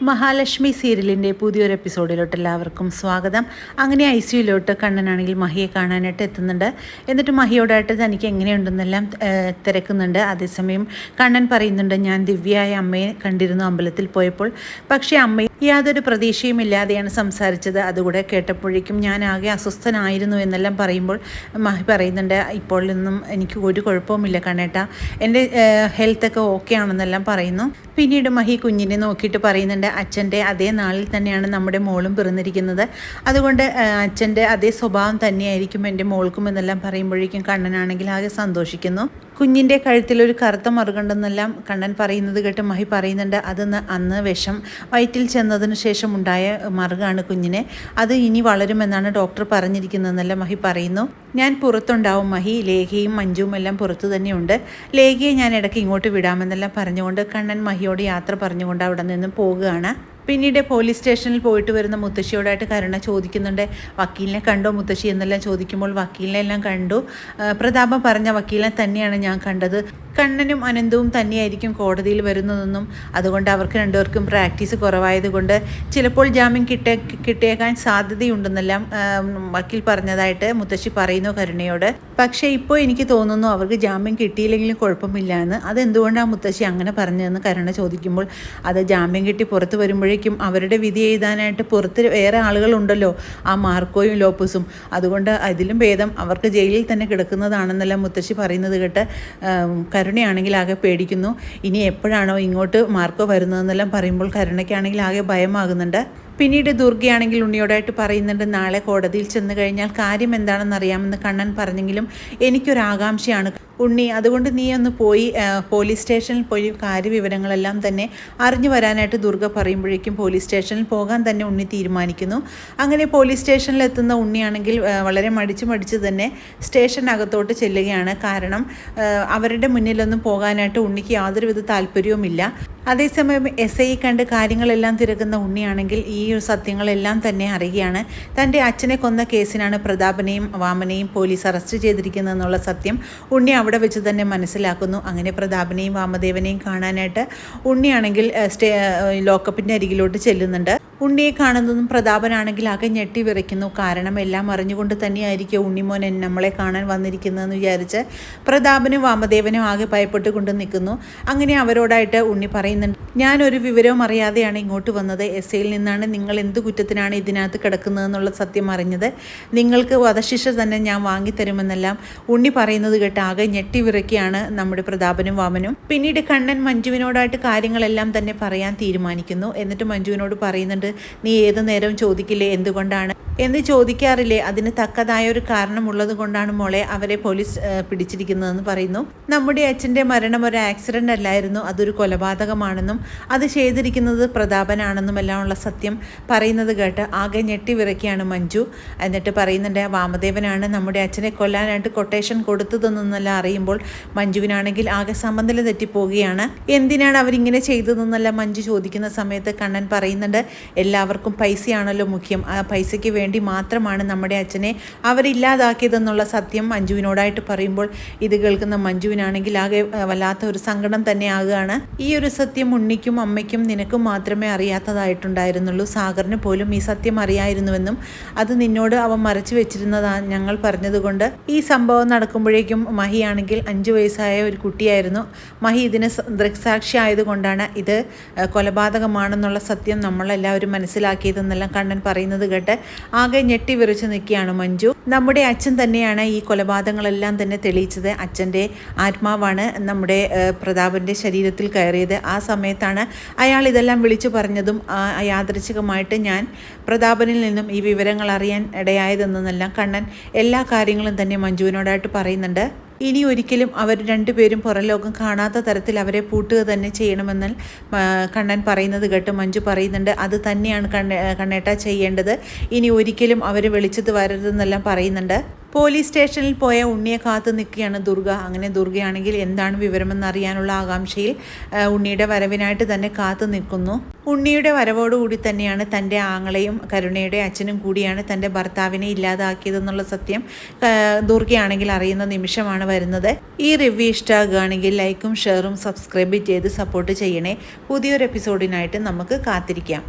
മഹാലക്ഷ്മി സീരിയലിൻ്റെ പുതിയൊരു എപ്പിസോഡിലോട്ട് എല്ലാവർക്കും സ്വാഗതം. അങ്ങനെ ICUലോട്ട് കണ്ണനാണെങ്കിൽ മഹിയെ കാണാനായിട്ട് എത്തുന്നുണ്ട്. എന്നിട്ട് മഹിയോടായിട്ട് തനിക്ക് എങ്ങനെയുണ്ടെന്നെല്ലാം തിരക്കുന്നുണ്ട്. അതേസമയം കണ്ണൻ പറയുന്നുണ്ട്, ഞാൻ ദിവ്യയായ അമ്മയെ കണ്ടിരുന്നു അമ്പലത്തിൽ പോയപ്പോൾ. പക്ഷേ അമ്മ യാതൊരു പ്രതീക്ഷയും ഇല്ലാതെയാണ് സംസാരിച്ചത്. അതുകൂടെ കേട്ടപ്പോഴേക്കും ഞാൻ ആകെ അസ്വസ്ഥനായിരുന്നു എന്നെല്ലാം പറയുമ്പോൾ മഹി പറയുന്നുണ്ട്, ഇപ്പോൾ നിന്നും എനിക്ക് ഒരു കുഴപ്പവുമില്ല കണ്ണേട്ട, എൻ്റെ ഹെൽത്തൊക്കെ ഓക്കെ ആണെന്നെല്ലാം പറയുന്നു. പിന്നീട് മഹി കുഞ്ഞിനെ നോക്കിയിട്ട് പറയുന്നുണ്ട്, അച്ഛൻ്റെ അതേ നാളിൽ തന്നെയാണ് നമ്മുടെ മോളും പിറന്നിരിക്കുന്നത്. അതുകൊണ്ട് അച്ഛൻ്റെ അതേ സ്വഭാവം തന്നെയായിരിക്കും എൻ്റെ മോൾക്കും എന്നെല്ലാം പറയുമ്പോഴേക്കും കണ്ണനാണെങ്കിൽ ആകെ സന്തോഷിക്കുന്നു. കുഞ്ഞിൻ്റെ കഴുത്തിലൊരു കറുത്ത മറുകണ്ടെന്നെല്ലാം കണ്ണൻ പറയുന്നത് കേട്ട് മഹി പറയുന്നുണ്ട്, അത് അന്ന് വിഷം വയറ്റിൽ ചെന്നതിന് ശേഷം ഉണ്ടായ മറുകാണ് കുഞ്ഞിനെ, അത് ഇനി വളരുമെന്നാണ് ഡോക്ടർ പറഞ്ഞിരിക്കുന്നതെന്നെല്ലാം മഹി പറയുന്നു. ഞാൻ പുറത്തുണ്ടാവും മഹി, ലേഖയും മഞ്ജുവും എല്ലാം പുറത്തു തന്നെയുണ്ട്, ലേഖയെ ഞാൻ ഇടയ്ക്ക് ഇങ്ങോട്ട് വിടാമെന്നെല്ലാം പറഞ്ഞുകൊണ്ട് കണ്ണൻ മഹിയോട് യാത്ര പറഞ്ഞുകൊണ്ട് അവിടെ നിന്ന് പോകുകയാണ്. പിന്നീട് പോലീസ് സ്റ്റേഷനിൽ പോയിട്ട് വരുന്ന മുത്തശ്ശിയോടായിട്ട് കരുണ ചോദിക്കുന്നുണ്ട്, വക്കീലിനെ കണ്ടോ മുത്തശ്ശി എന്നെല്ലാം ചോദിക്കുമ്പോൾ വക്കീലിനെ എല്ലാം കണ്ടു, പ്രതാപം പറഞ്ഞ വക്കീലിനെ തന്നെയാണ് ഞാൻ കണ്ടത്. കണ്ണനും അനന്തവും തന്നെയായിരിക്കും കോടതിയിൽ വരുന്നതെന്നും അതുകൊണ്ട് അവർക്ക് രണ്ടുപേർക്കും പ്രാക്ടീസ് കുറവായതുകൊണ്ട് ചിലപ്പോൾ ജാമ്യം കിട്ടിയേക്കാൻ സാധ്യതയുണ്ടെന്നെല്ലാം വക്കീൽ പറഞ്ഞതായിട്ട് മുത്തശ്ശി പറയുന്നു കരുണയോട്. പക്ഷേ ഇപ്പോൾ എനിക്ക് തോന്നുന്നു അവർക്ക് ജാമ്യം കിട്ടിയില്ലെങ്കിലും കുഴപ്പമില്ല എന്ന്. അതെന്തുകൊണ്ടാണ് മുത്തശ്ശി അങ്ങനെ പറഞ്ഞതെന്ന് കരുണ ചോദിക്കുമ്പോൾ, അത് ജാമ്യം കിട്ടി പുറത്ത് വരുമ്പോഴേക്കും അവരുടെ വിധി എഴുതാനായിട്ട് പുറത്ത് വേറെ ആളുകളുണ്ടല്ലോ, ആ മാർക്കോയും ലോപ്പസും, അതുകൊണ്ട് അതിലും ഭേദം അവർക്ക് ജയിലിൽ തന്നെ കിടക്കുന്നതാണെന്നെല്ലാം മുത്തശ്ശി പറയുന്നത് കേട്ട് കരുണയാണെങ്കിൽ ആകെ പേടിക്കുന്നു. ഇനി എപ്പോഴാണോ ഇങ്ങോട്ട് മാർക്കോ വരുന്നതെന്നെല്ലാം പറയുമ്പോൾ കരുണയ്ക്കാണെങ്കിൽ ആകെ ഭയമാകുന്നുണ്ട്. പിന്നീട് ദുർഗയാണെങ്കിൽ ഉണ്ണിയോടായിട്ട് പറയുന്നുണ്ട്, നാളെ കോടതിയിൽ ചെന്ന് കഴിഞ്ഞാൽ കാര്യം എന്താണെന്ന് അറിയാമെന്ന് കണ്ണൻ പറഞ്ഞെങ്കിലും എനിക്കൊരാകാംക്ഷയാണ് ഉണ്ണി, അതുകൊണ്ട് നീ ഒന്ന് പോയി പോലീസ് സ്റ്റേഷനിൽ പോയി കാര്യവിവരങ്ങളെല്ലാം തന്നെ അറിഞ്ഞു വരാനായിട്ട് ദുർഗ പറയുമ്പോഴേക്കും പോലീസ് സ്റ്റേഷനിൽ പോകാൻ തന്നെ ഉണ്ണി തീരുമാനിക്കുന്നു. അങ്ങനെ പോലീസ് സ്റ്റേഷനിൽ എത്തുന്ന ഉണ്ണിയാണെങ്കിൽ വളരെ മടിച്ച് തന്നെ സ്റ്റേഷനകത്തോട്ട് ചെല്ലുകയാണ്. കാരണം അവരുടെ മുന്നിലൊന്നും പോകാനായിട്ട് ഉണ്ണിക്ക് യാതൊരുവിധ താല്പര്യവുമില്ല. അതേസമയം SI കണ്ട് കാര്യങ്ങളെല്ലാം തിരക്കുന്ന ഉണ്ണിയാണെങ്കിൽ ഈ സത്യങ്ങളെല്ലാം തന്നെ അറിയുകയാണ്. തൻ്റെ അച്ഛനെ കൊന്ന കേസിനാണ് പ്രതാപനെയും വാമനെയും പോലീസ് അറസ്റ്റ് ചെയ്തിരിക്കുന്നതെന്നുള്ള സത്യം ഉണ്ണി അവിടെ വെച്ച് തന്നെ മനസ്സിലാക്കുന്നു. അങ്ങനെ പ്രതാപനെയും വാമദേവനെയും കാണാനായിട്ട് ഉണ്ണിയാണെങ്കിൽ ലോക്കപ്പിൻ്റെ അരികിലോട്ട് ചെല്ലുന്നുണ്ട്. ഉണ്ണിയെ കാണുന്നതും പ്രതാപനാണെങ്കിൽ ആകെ ഞെട്ടി വിറയ്ക്കുന്നു. കാരണം എല്ലാം അറിഞ്ഞുകൊണ്ട് തന്നെയായിരിക്കും ഉണ്ണിമോൻ നമ്മളെ കാണാൻ വന്നിരിക്കുന്നതെന്ന് വിചാരിച്ച് പ്രതാപനും വാമദേവനും ആകെ ഭയപ്പെട്ടുകൊണ്ട് നിൽക്കുന്നു. അങ്ങനെ അവരോടായിട്ട് ഉണ്ണി പറയുന്നുണ്ട്, ഞാനൊരു വിവരവും അറിയാതെയാണ് ഇങ്ങോട്ട് വന്നത്. SIയിൽ നിന്നാണ് നിങ്ങൾ എന്ത് കുറ്റത്തിനാണ് ഇതിനകത്ത് കിടക്കുന്നതെന്നുള്ള സത്യം അറിഞ്ഞത്. നിങ്ങൾക്ക് വധശിക്ഷ തന്നെ ഞാൻ വാങ്ങിത്തരുമെന്നെല്ലാം ഉണ്ണി പറയുന്നത് കേട്ട് ആകെ ഞെട്ടി വിറയ്ക്കുകയാണ് നമ്മുടെ പ്രതാപനും വാമനും. പിന്നീട് കണ്ണൻ മഞ്ജുവിനോടായിട്ട് കാര്യങ്ങളെല്ലാം തന്നെ പറയാൻ തീരുമാനിക്കുന്നു. എന്നിട്ട് മഞ്ജുവിനോട് പറയുന്നുണ്ട്, നീ ഏതു നേരവും ചോദിക്കില്ലേ എന്തുകൊണ്ടാണ് എന്ന് ചോദിക്കാറില്ലേ, അതിന് തക്കതായ ഒരു കാരണമുള്ളത് കൊണ്ടാണ് മോളെ അവരെ പോലീസ് പിടിച്ചിരിക്കുന്നതെന്ന് പറയുന്നു. നമ്മുടെ അച്ഛൻ്റെ മരണം ഒരു ആക്സിഡൻ്റ് അല്ലായിരുന്നു, അതൊരു കൊലപാതകമാണെന്നും അത് ചെയ്തിരിക്കുന്നത് പ്രതാപനാണെന്നും എല്ലാം ഉള്ള സത്യം പറയുന്നത് കേട്ട് ആകെ ഞെട്ടി വിറയ്ക്കുകയാണ് മഞ്ജു. എന്നിട്ട് പറയുന്നുണ്ട്, വാമദേവനാണ് നമ്മുടെ അച്ഛനെ കൊല്ലാനായിട്ട് കൊട്ടേഷൻ കൊടുത്തതെന്നെല്ലാം അറിയുമ്പോൾ മഞ്ജുവിനാണെങ്കിൽ ആകെ സമനില തെറ്റിപ്പോവുകയാണ്. എന്തിനാണ് അവരിങ്ങനെ ചെയ്തതെന്നെല്ലാം മഞ്ജു ചോദിക്കുന്ന സമയത്ത് കണ്ണൻ പറയുന്നുണ്ട്, എല്ലാവർക്കും പൈസയാണല്ലോ മുഖ്യം, ആ പൈസയ്ക്ക് വേണ്ടി മാത്രമാണ് നമ്മുടെ അച്ഛനെ അവരില്ലാതാക്കിയതെന്നുള്ള സത്യം മഞ്ജുവിനോടായിട്ട് പറയുമ്പോൾ ഇത് കേൾക്കുന്ന മഞ്ജുവിനാണെങ്കിൽ ആകെ വല്ലാത്ത ഒരു സങ്കടം തന്നെ ആകുകയാണ്. ഈ ഒരു സത്യം ഉണ്ണിക്കും അമ്മയ്ക്കും നിനക്കും മാത്രമേ അറിയാത്തതായിട്ടുണ്ടായിരുന്നുള്ളൂ, സാഗറിന് പോലും ഈ സത്യം അറിയായിരുന്നുവെന്നും അത് നിന്നോട് അവൻ മറച്ചു വെച്ചിരുന്നതാണ് ഞങ്ങൾ പറഞ്ഞതുകൊണ്ട്. ഈ സംഭവം നടക്കുമ്പോഴേക്കും മഹിയാണെങ്കിൽ 5 വയസ്സായ ഒരു കുട്ടിയായിരുന്നു. മഹി ഇതിന് ദൃക്സാക്ഷി ആയതുകൊണ്ടാണ് ഇത് കൊലപാതകമാണെന്നുള്ള സത്യം നമ്മളെല്ലാവരും മനസ്സിലാക്കിയതെന്നെല്ലാം കണ്ണൻ പറയുന്നത് കേട്ട് ആകെ ഞെട്ടി വിറച്ച് നിൽക്കുകയാണ് മഞ്ജു. നമ്മുടെ അച്ഛൻ തന്നെയാണ് ഈ കൊലപാതകങ്ങളെല്ലാം തന്നെ തെളിയിച്ചത്. അച്ഛൻ്റെ ആത്മാവാണ് നമ്മുടെ പ്രതാപൻ്റെ ശരീരത്തിൽ കയറിയത്. ആ സമയത്താണ് അയാൾ ഇതെല്ലാം വിളിച്ചു പറഞ്ഞതും യാദൃച്ഛികമായിട്ട് ഞാൻ പ്രതാപനിൽ നിന്നും ഈ വിവരങ്ങൾ അറിയാൻ ഇടയായതെന്നെല്ലാം കണ്ണൻ എല്ലാ കാര്യങ്ങളും തന്നെ മഞ്ജുവിനോടായിട്ട് പറയുന്നുണ്ട്. ഇനി ഒരിക്കലും അവർ രണ്ടുപേരും പുറംലോകം കാണാത്ത തരത്തിൽ അവരെ പൂട്ടുക തന്നെ ചെയ്യണമെന്ന് കണ്ണൻ പറയുന്നത് കേട്ട് മഞ്ജു പറയുന്നുണ്ട്, അത് തന്നെയാണ് കണ്ണേട്ട ചെയ്യേണ്ടത്, ഇനി ഒരിക്കലും അവർ വെളിച്ചത്ത് വരരുതെന്നെല്ലാം പറയുന്നുണ്ട്. പോലീസ് സ്റ്റേഷനിൽ പോയ ഉണ്ണിയെ കാത്തു നിൽക്കുകയാണ് ദുർഗ. അങ്ങനെ ദുർഗയാണെങ്കിൽ എന്താണ് വിവരമെന്ന് അറിയാനുള്ള ആകാംക്ഷയിൽ ഉണ്ണിയുടെ വരവിനായിട്ട് തന്നെ കാത്തു നിൽക്കുന്നു. ഉണ്ണിയുടെ വരവോടുകൂടി തന്നെയാണ് തൻ്റെ ആങ്ങളെയും കരുണയുടെ അച്ഛനും കൂടിയാണ് തൻ്റെ ഭർത്താവിനെ ഇല്ലാതാക്കിയതെന്നുള്ള സത്യം ദുർഗയാണെങ്കിൽ അറിയുന്ന നിമിഷമാണ് വരുന്നത്. ഈ റിവ്യൂ ഇഷ്ടമാകുകയാണെങ്കിൽ ലൈക്കും ഷെയറും സബ്സ്ക്രൈബ് ചെയ്ത് സപ്പോർട്ട് ചെയ്യണേ. പുതിയൊരു എപ്പിസോഡിനായിട്ട് നമുക്ക് കാത്തിരിക്കാം.